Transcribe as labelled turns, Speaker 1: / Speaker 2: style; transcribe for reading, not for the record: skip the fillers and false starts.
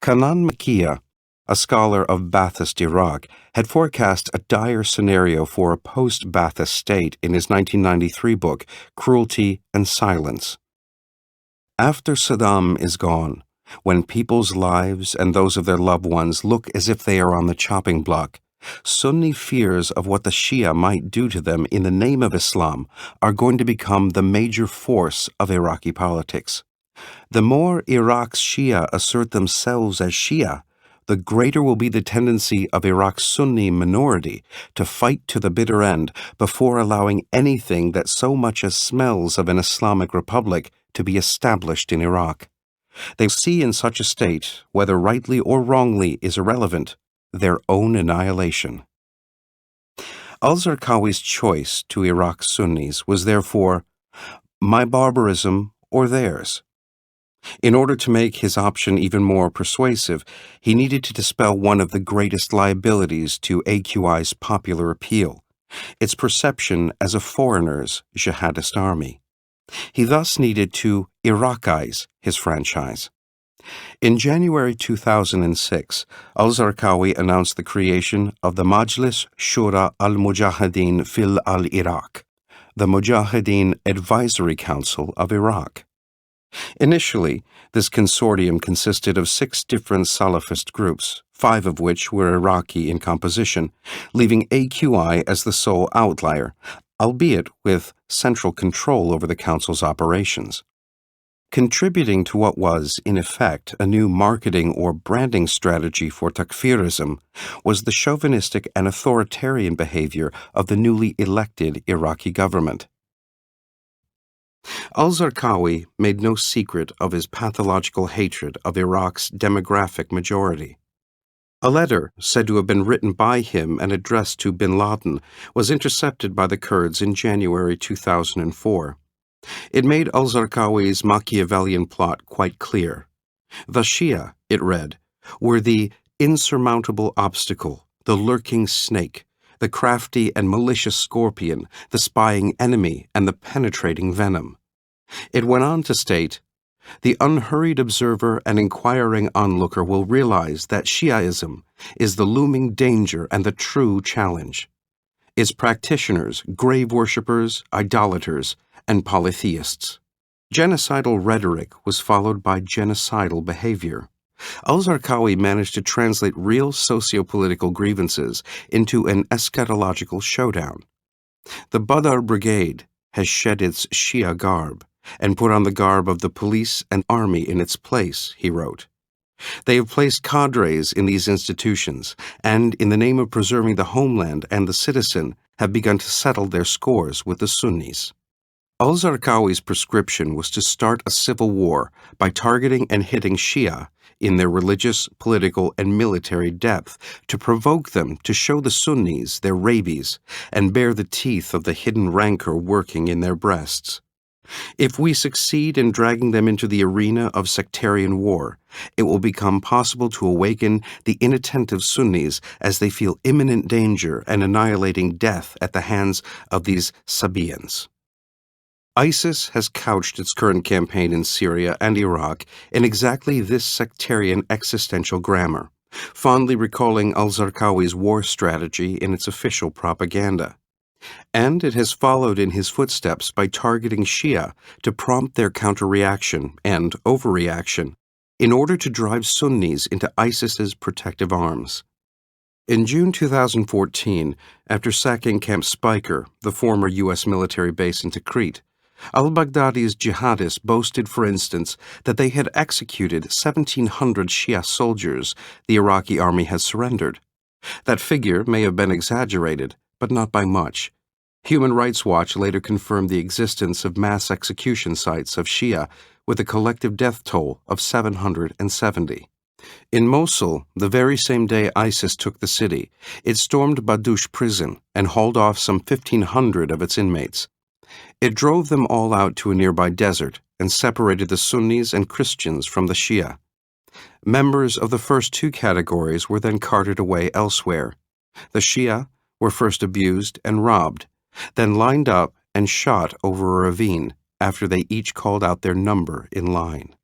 Speaker 1: Kanan Makia, a scholar of Ba'athist Iraq, had forecast a dire scenario for a post-Ba'athist state in his 1993 book, Cruelty and Silence. After Saddam is gone, when people's lives and those of their loved ones look as if they are on the chopping block, Sunni fears of what the Shia might do to them in the name of Islam are going to become the major force of Iraqi politics. The more Iraq's Shia assert themselves as Shia, the greater will be the tendency of Iraq's Sunni minority to fight to the bitter end before allowing anything that so much as smells of an Islamic republic to be established in Iraq. They see in such a state, whether rightly or wrongly is irrelevant, their own annihilation. Al-Zarqawi's choice to Iraq's Sunnis was therefore, my barbarism or theirs. In order to make his option even more persuasive, he needed to dispel one of the greatest liabilities to AQI's popular appeal, its perception as a foreigner's jihadist army. He thus needed to Iraqize his franchise. In January 2006, Al-Zarqawi announced the creation of the Majlis Shura al-Mujahideen fil al-Iraq, the Mujahideen Advisory Council of Iraq. Initially, this consortium consisted of 6 different Salafist groups, 5 of which were Iraqi in composition, leaving AQI as the sole outlier, albeit with central control over the council's operations. Contributing to what was, in effect, a new marketing or branding strategy for takfirism was the chauvinistic and authoritarian behavior of the newly elected Iraqi government. Al-Zarqawi made no secret of his pathological hatred of Iraq's demographic majority. A letter, said to have been written by him and addressed to bin Laden, was intercepted by the Kurds in January 2004. It made Al-Zarqawi's Machiavellian plot quite clear. The Shia, it read, were the insurmountable obstacle, the lurking snake, the crafty and malicious scorpion, the spying enemy, and the penetrating venom. It went on to state, the unhurried observer and inquiring onlooker will realize that Shiaism is the looming danger and the true challenge. Its practitioners, grave worshippers, idolaters, and polytheists. Genocidal rhetoric was followed by genocidal behavior. Al-Zarqawi managed to translate real socio-political grievances into an eschatological showdown. The Badr Brigade has shed its Shia garb and put on the garb of the police and army in its place, he wrote. They have placed cadres in these institutions and, in the name of preserving the homeland and the citizen, have begun to settle their scores with the Sunnis. Al-Zarqawi's prescription was to start a civil war by targeting and hitting Shia in their religious, political, and military depth to provoke them to show the Sunnis their rabies and bare the teeth of the hidden rancor working in their breasts. If we succeed in dragging them into the arena of sectarian war, it will become possible to awaken the inattentive Sunnis as they feel imminent danger and annihilating death at the hands of these Sabians. ISIS has couched its current campaign in Syria and Iraq in exactly this sectarian existential grammar, fondly recalling al-Zarqawi's war strategy in its official propaganda. And it has followed in his footsteps by targeting Shia to prompt their counter-reaction and overreaction in order to drive Sunnis into ISIS's protective arms. In June 2014, after sacking Camp Speicher, the former U.S. military base in Tikrit, al-Baghdadi's jihadists boasted, for instance, that they had executed 1,700 Shia soldiers the Iraqi Army had surrendered. That figure may have been exaggerated, but not by much. Human Rights Watch later confirmed the existence of mass execution sites of Shia with a collective death toll of 770. In Mosul, the very same day ISIS took the city, it stormed Badouche prison and hauled off some 1,500 of its inmates. It drove them all out to a nearby desert and separated the Sunnis and Christians from the Shia. Members of the first 2 categories were then carted away elsewhere. The Shia were first abused and robbed, then lined up and shot over a ravine after they each called out their number in line.